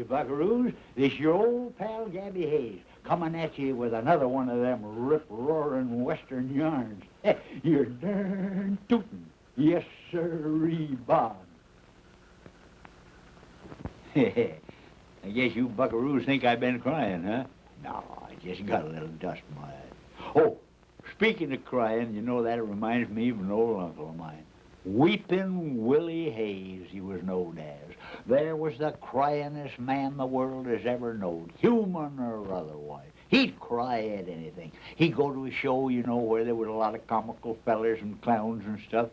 Howdy, buckaroos. This your old pal, Gabby Hayes, coming at you with another one of them rip-roaring western yarns. You're darn tootin'. Yes, sirree, Bob. I guess you buckaroos think I've been crying, huh? No, I just got a little dust in my eye. Oh, speaking of crying, you know, that reminds me of an old uncle of mine. Weeping Willie Hayes, he was known as. There was the cryingest man the world has ever known, human or otherwise. He'd cry at anything. He'd go to a show, you know, where there was a lot of comical fellers and clowns and stuff.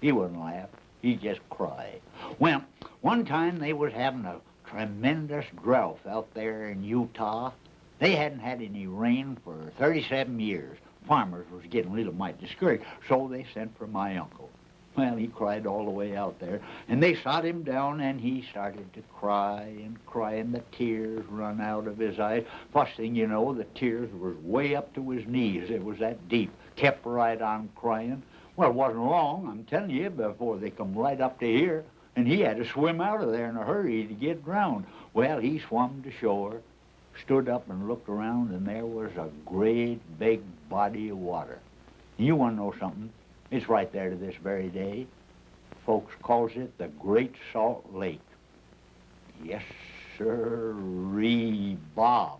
He wouldn't laugh. He'd just cry. Well, one time they was having a tremendous drought out there in Utah. They hadn't had any rain for 37 years. Farmers was getting a little mite discouraged, so they sent for my uncle. Well, he cried all the way out there, and they sat him down, and he started to cry, and the tears run out of his eyes. First thing you know, the tears was way up to his knees. It was that deep. Kept right on crying. Well, it wasn't long, I'm telling you, before they come right up to here, and he had to swim out of there in a hurry to get drowned. Well, he swum to shore, stood up and looked around, and there was a great big body of water. You want to know something? It's right there to this very day. Folks calls it the Great Salt Lake. Yes, sirree, Bob.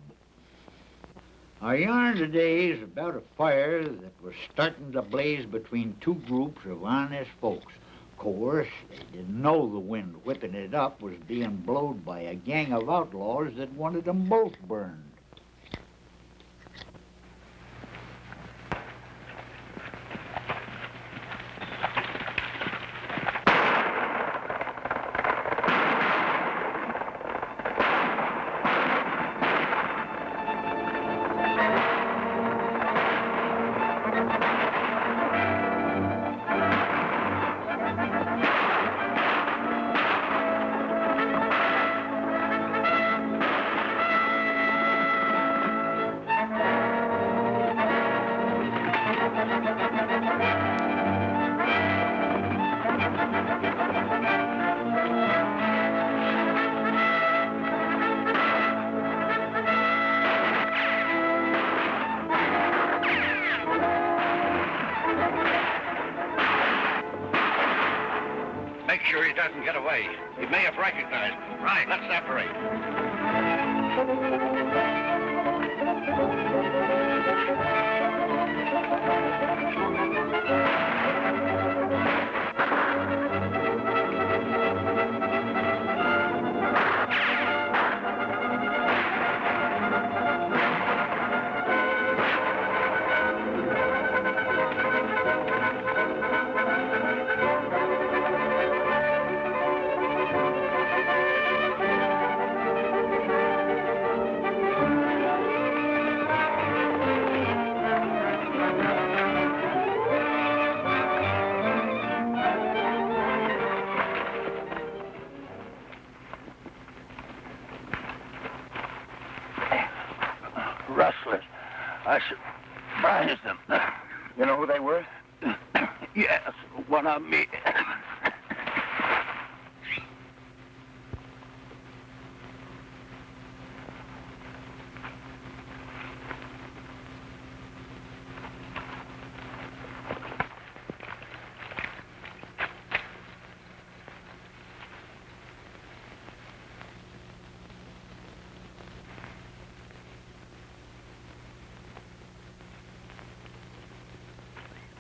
Our yarn today is about a fire that was starting to blaze between two groups of honest folks. Of course, they didn't know the wind whipping it up was being blowed by a gang of outlaws that wanted them both burned. Make sure he doesn't get away. He may have recognized me. Right, let's separate. Rustlers. I surprised them. You know who they were? Yes, one of me.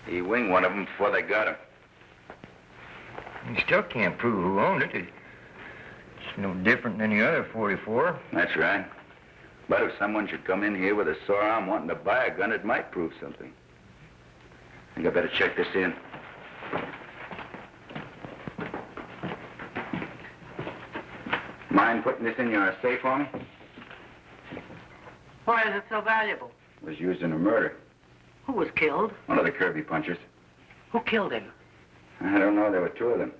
He winged one of them before they got him. You still can't prove who owned it. It's no different than any other 44. That's right. But if someone should come in here with a sore arm wanting to buy a gun, it might prove something. I think I better check this in. Mind putting this in your safe for me? Why is it so valuable? It was used in a murder. Who was killed? One of the Kirby punchers. Who killed him? I don't know. There were two of them.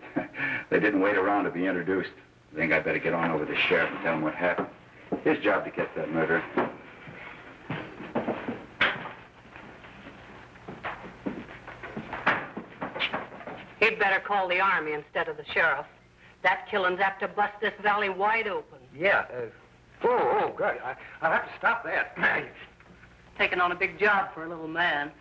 They didn't wait around to be introduced. I think I better get on over to the sheriff and tell him what happened. His job to catch that murderer. He'd better call the army instead of the sheriff. That killing's apt to bust this valley wide open. Yeah. Oh, God. I'll have to stop that. Taking on a big job for a little man.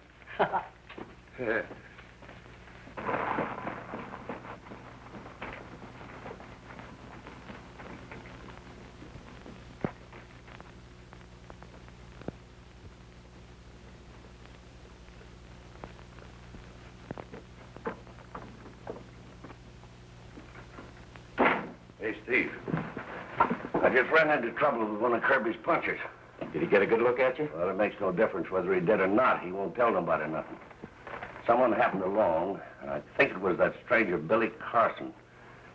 Hey, Steve. I just ran into trouble with one of Kirby's punchers. Did he get a good look at you? Well, it makes no difference whether he did or not. He won't tell nobody nothing. Someone happened along, and I think it was that stranger Billy Carson.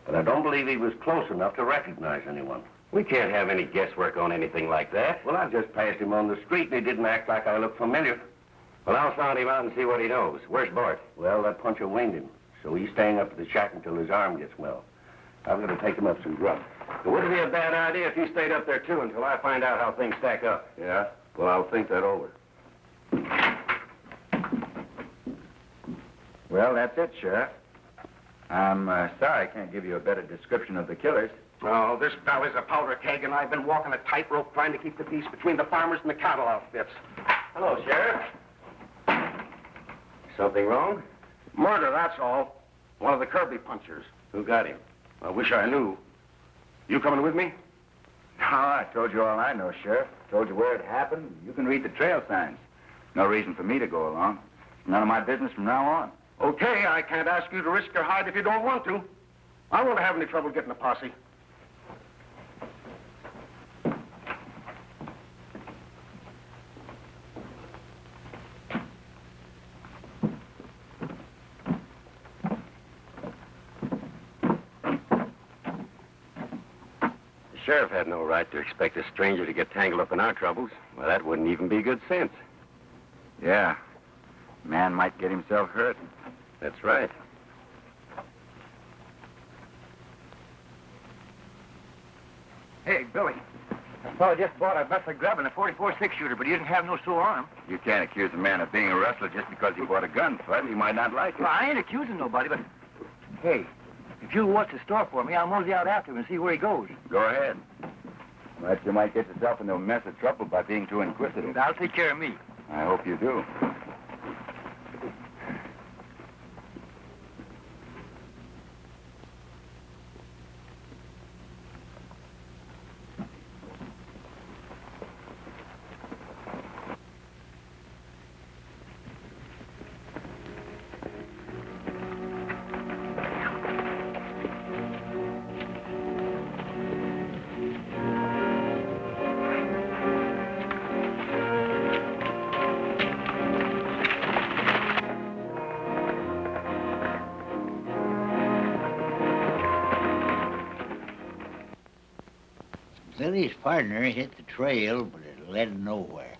But I don't believe he was close enough to recognize anyone. We can't have any guesswork on anything like that. Well, I just passed him on the street, and he didn't act like I looked familiar. Well, I'll sound him out and see what he knows. Where's Bart? Well, that puncher winged him, so he's staying up at the shack until his arm gets well. I'm going to take him up some grub. It wouldn't be a bad idea if you stayed up there, too, until I find out how things stack up. Yeah? Well, I'll think that over. Well, that's it, Sheriff. I'm sorry I can't give you a better description of the killers. Oh, this belly's a powder keg, and I've been walking a tightrope trying to keep the peace between the farmers and the cattle outfits. Hello, Sheriff. Something wrong? Murder, that's all. One of the Kirby punchers. Who got him? I wish I knew. You coming with me? No, I told you all I know, Sheriff. Told you where it happened. You can read the trail signs. No reason for me to go along. None of my business from now on. Okay, I can't ask you to risk your hide if you don't want to. I won't have any trouble getting a posse. The sheriff had no right to expect a stranger to get tangled up in our troubles. Well, that wouldn't even be good sense. Yeah. Man might get himself hurt. That's right. Hey, Billy. A fellow just bought a vessel grub and a 44 6-shooter, but he didn't have no sore arm. You can't accuse a man of being a rustler just because he bought a gun, Bud. He might not like it. Well, I ain't accusing nobody, but... Hey, if you'll watch the store for me, I'll mosey out after him and see where he goes. Go ahead. But you might get yourself into a mess of trouble by being too inquisitive. I'll take care of me. I hope you do. Billy's partner hit the trail, but it led nowhere.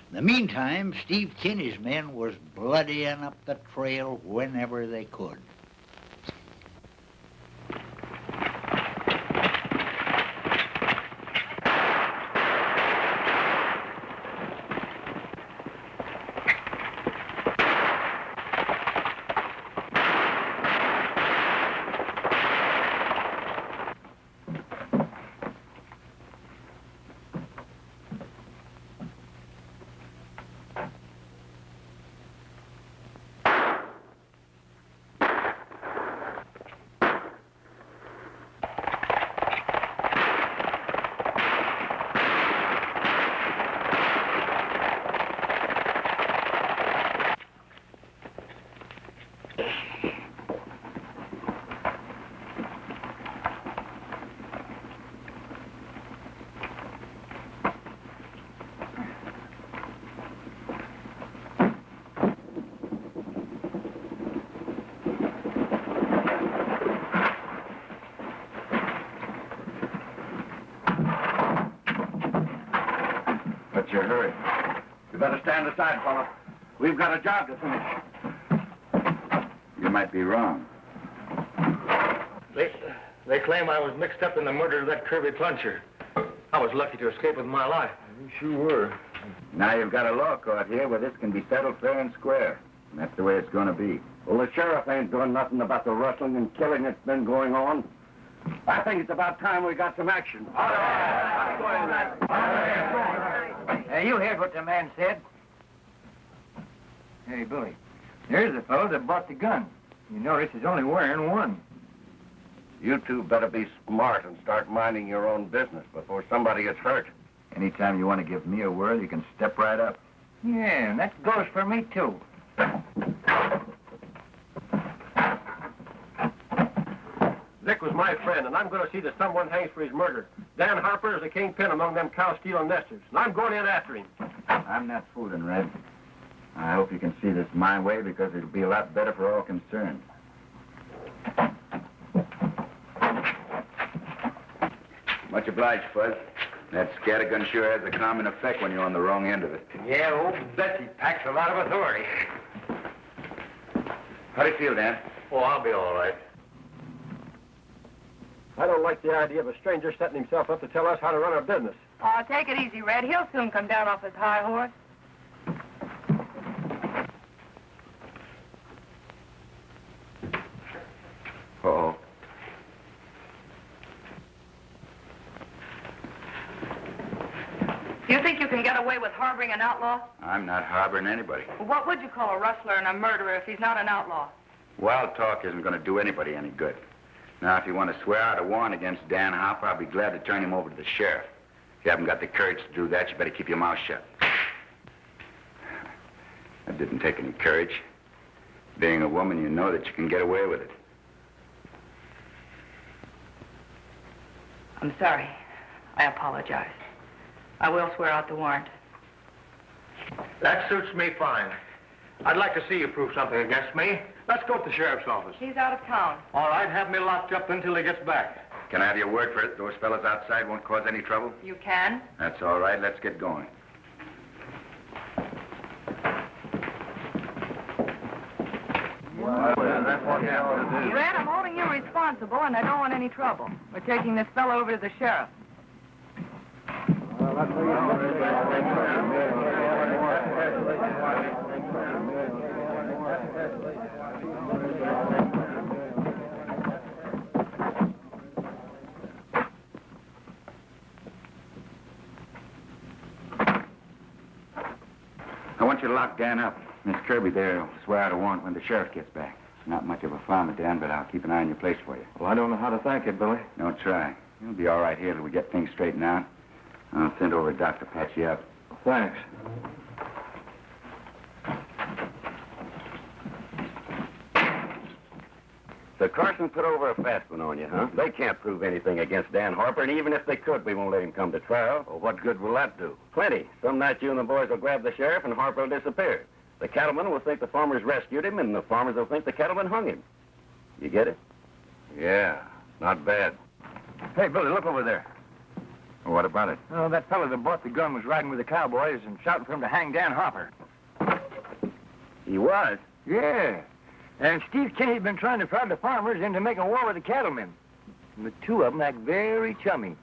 In the meantime, Steve Kinney's men was bloodying up the trail whenever they could. What's your hurry? You better stand aside, fella. We've got a job to finish. You might be wrong. They claim I was mixed up in the murder of that Kirby puncher. I was lucky to escape with my life. You sure were. Now you've got a law court here where this can be settled fair and square. And that's the way it's going to be. Well, the sheriff ain't doing nothing about the rustling and killing that's been going on. I think it's about time we got some action. Hey, you heard what the man said. Hey, Billy, there's the fellow that bought the gun. You notice he's only wearing one. You two better be smart and start minding your own business before somebody gets hurt. Anytime you want to give me a word, you can step right up. Yeah, and that goes for me, too. Dick was my friend, and I'm going to see that someone hangs for his murder. Dan Harper is a kingpin among them cow-stealing nesters, and I'm going in after him. I'm not fooling, Red. I hope you can see this my way, because it'll be a lot better for all concerned. Much obliged, Fuzz. That scattergun sure has a calming effect when you're on the wrong end of it. Yeah, old Betsy packs a lot of authority. How do you feel, Dan? Oh, I'll be all right. I don't like the idea of a stranger setting himself up to tell us how to run our business. Oh, take it easy, Red. He'll soon come down off his high horse. Uh-oh. You think you can get away with harboring an outlaw? I'm not harboring anybody. What would you call a rustler and a murderer if he's not an outlaw? Wild talk isn't going to do anybody any good. Now, if you want to swear out a warrant against Dan Harper, I'll be glad to turn him over to the sheriff. If you haven't got the courage to do that, you better keep your mouth shut. That didn't take any courage. Being a woman, you know that you can get away with it. I'm sorry. I apologize. I will swear out the warrant. That suits me fine. I'd like to see you prove something against me. Let's go to the sheriff's office. He's out of town. All right, have me locked up until he gets back. Can I have your word for it? Those fellas outside won't cause any trouble? You can? That's all right. Let's get going. Red, I'm holding you responsible, and I don't want any trouble. We're taking this fellow over to the sheriff. I want you to lock Dan up. Miss Kirby there will swear out a warrant when the sheriff gets back. It's not much of a farmer, Dan, but I'll keep an eye on your place for you. Well, I don't know how to thank you, Billy. Don't try. You'll be all right here till we get things straightened out. I'll send over a doctor to patch you up. Thanks. So Carson put over a fast one on you, huh? They can't prove anything against Dan Harper, and even if they could, we won't let him come to trial. Well, what good will that do? Plenty. Some night you and the boys will grab the sheriff, and Harper will disappear. The cattlemen will think the farmers rescued him, and the farmers will think the cattlemen hung him. You get it? Yeah, not bad. Hey, Billy, look over there. Well, what about it? Oh, that fellow that bought the gun was riding with the cowboys and shouting for him to hang Dan Harper. He was? Yeah. And Steve Kinney's been trying to prod the farmers into making war with the cattlemen. And the two of them act very chummy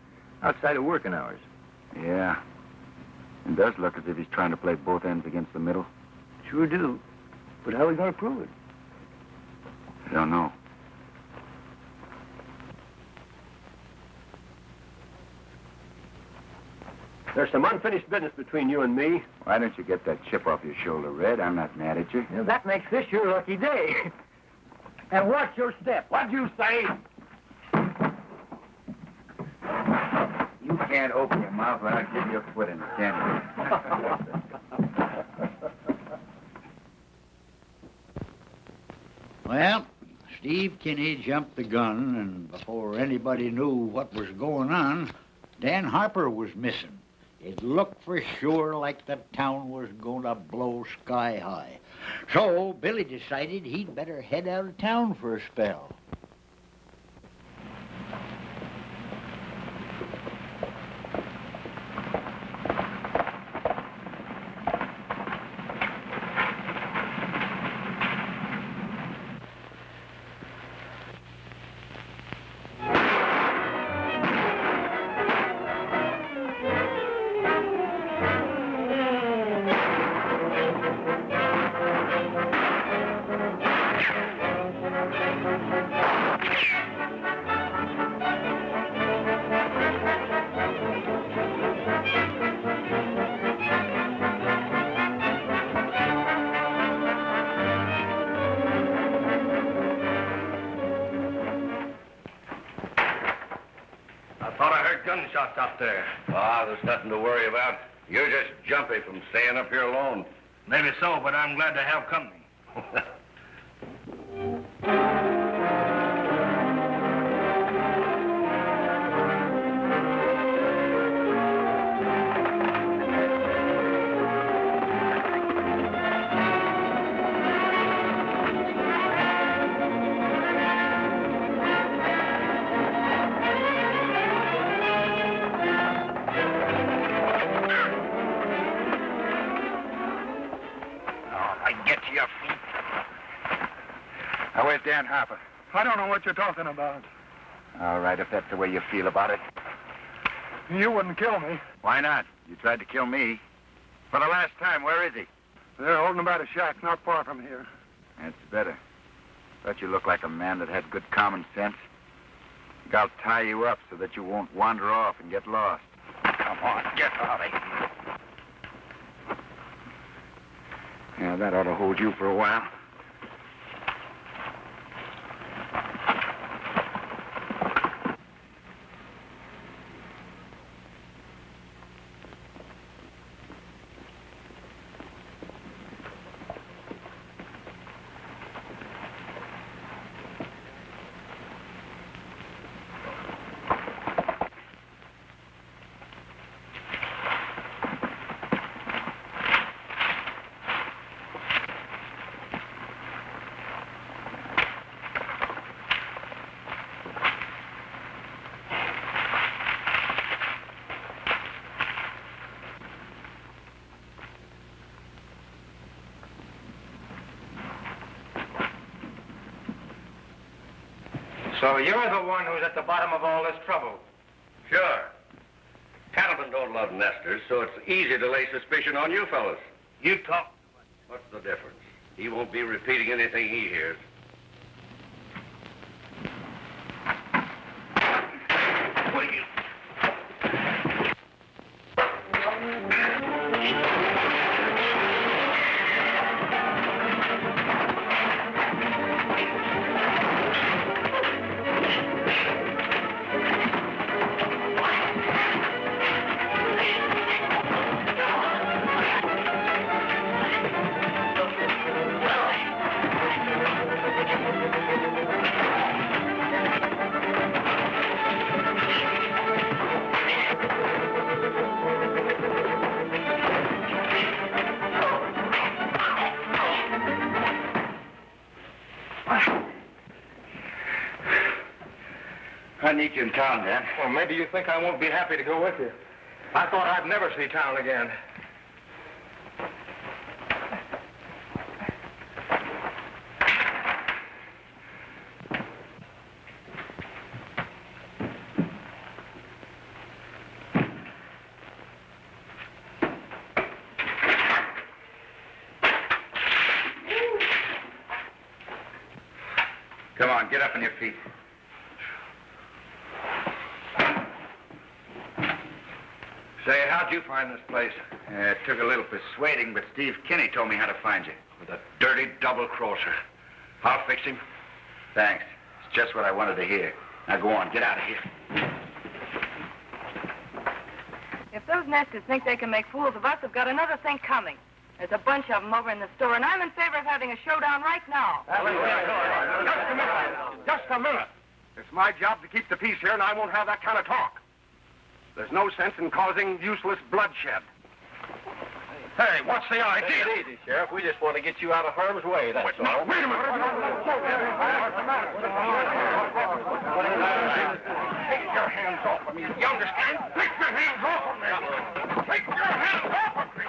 outside of working hours. Yeah. It does look as if he's trying to play both ends against the middle. Sure do. But how are we going to prove it? I don't know. There's some unfinished business between you and me. Why don't you get that chip off your shoulder, Red? I'm not mad at you. Well, that makes this your lucky day. And watch your step. What'd you say? You can't open your mouth without getting your foot in it, can you? Well, Steve Kinney jumped the gun, and before anybody knew what was going on, Dan Harper was missing. It looked for sure like the town was going to blow sky high. So Billy decided he'd better head out of town for a spell. about up there? Ah, there's nothing to worry about. You're just jumpy from staying up here alone. Maybe so, but I'm glad to have company. Now, where's Dan Harper? I don't know what you're talking about. All right, if that's the way you feel about it. You wouldn't kill me. Why not? You tried to kill me. For the last time, where is he? They're holding him by a shack not far from here. That's better. But you look like a man that had good common sense. Think I'll tie you up so that you won't wander off and get lost. Come on, get out of here. Yeah, that ought to hold you for a while. So you're the one who's at the bottom of all this trouble? Sure. Cattlemen don't love nesters, so it's easy to lay suspicion on you fellas. You talk. What's the difference? He won't be repeating anything he hears. Will you? I need you in town, Dan. Well, maybe you think I won't be happy to go with you. I thought I'd never see town again. Come on, get up on your feet. Say, how'd you find this place? It took a little persuading, but Steve Kinney told me how to find you. With a dirty double-crosser. I'll fix him. Thanks. It's just what I wanted to hear. Now go on, get out of here. If those nesters think they can make fools of us, they've got another thing coming. There's a bunch of them over in the store, and I'm in favor of having a showdown right now. Just a minute. Just a minute. It's my job to keep the peace here, and I won't have that kind of talk. There's no sense in causing useless bloodshed. Hey, what's the idea? Take it easy, Sheriff. We just want to get you out of harm's way, that's all. Wait a minute. Take your hands off of me. You understand? Take your hands off of me. Take your hands off of me.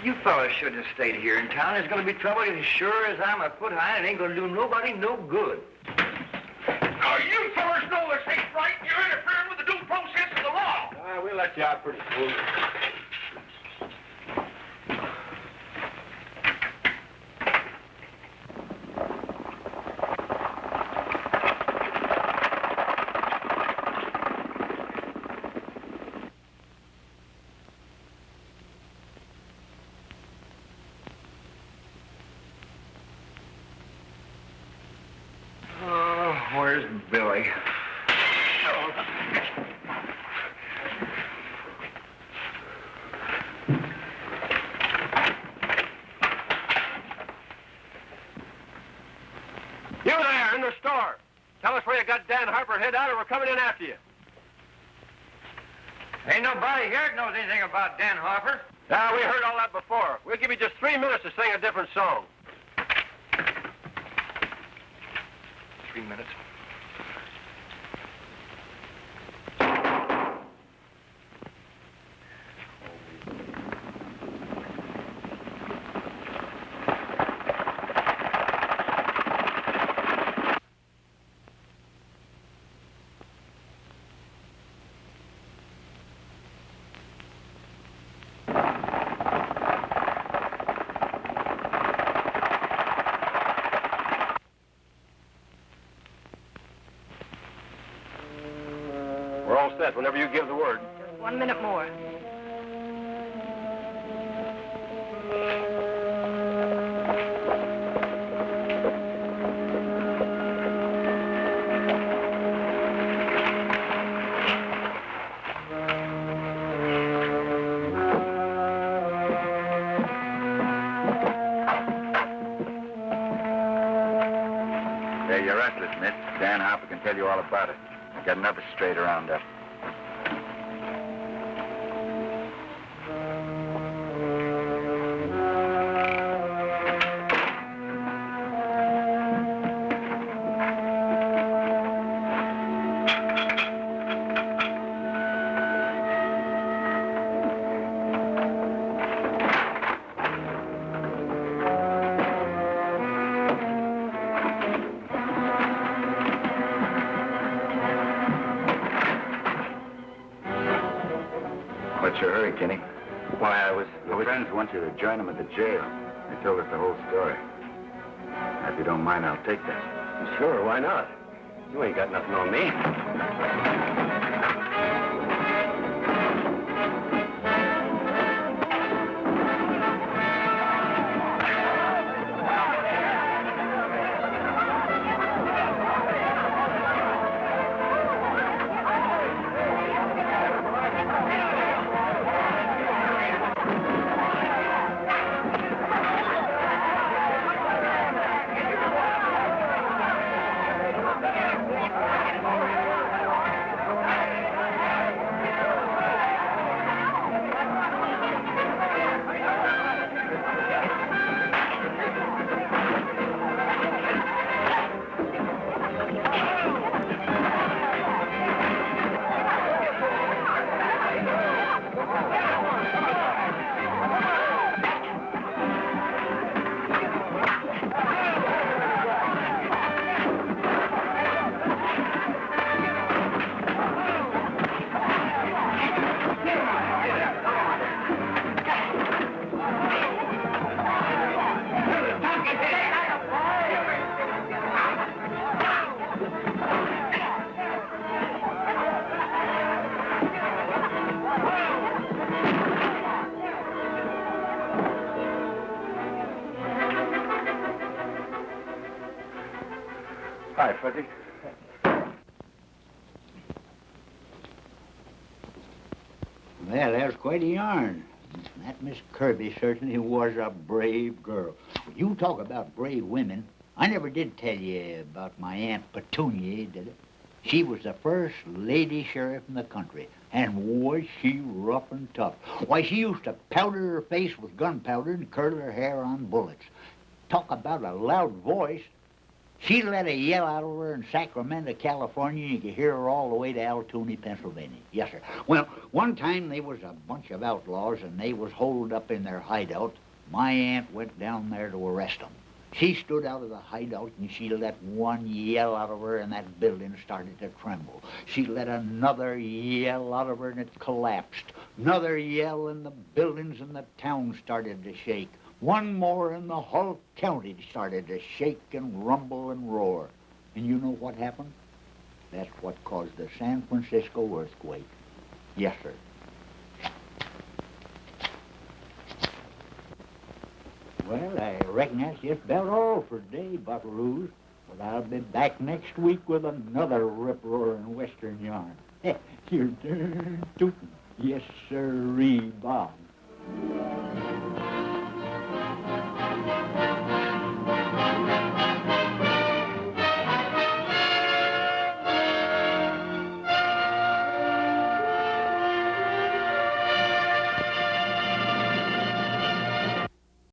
You fellas should have stayed here in town. There's going to be trouble as sure as I'm a foot high, and it ain't going to do nobody no good. Now, you fellas know this ain't right. You're interfering with the due process of the law. We'll let you out pretty soon. Where's Billy? You there, in the store. Tell us where you got Dan Harper hid out or we're coming in after you. Ain't nobody here that knows anything about Dan Harper. Yeah, we heard all that before. We'll give you just 3 minutes to sing a different song. 3 minutes. We're all set whenever you give the word. Just 1 minute more. There, you're restless, miss. Dan Harper can tell you all about it. I got another straighter roundup. What's your hurry, Kenny? Why, Your friends want you to join them at the jail. They told us the whole story. If you don't mind, I'll take that. Sure, why not? You ain't got nothing on me. Hi, Fuzzy. Well, that was quite a yarn. That Miss Kirby certainly was a brave girl. You talk about brave women. I never did tell you about my Aunt Petunia, did I? She was the first lady sheriff in the country, and was she rough and tough. Why, she used to powder her face with gunpowder and curl her hair on bullets. Talk about a loud voice. She let a yell out of her in Sacramento, California, and you could hear her all the way to Altoona, Pennsylvania. Yes, sir. Well, one time there was a bunch of outlaws, and they was holed up in their hideout. My aunt went down there to arrest them. She stood out of the hideout, and she let one yell out of her, and that building started to tremble. She let another yell out of her, and it collapsed. Another yell, and the buildings in the town started to shake. One more, and the whole county started to shake and rumble and roar. And you know what happened? That's what caused the San Francisco earthquake. Yes, sir. Well, I reckon that's just about all for today, buckaroos. But I'll be back next week with another rip-roaring Western yarn. You're darn tootin'. Yes, sirree, Bob.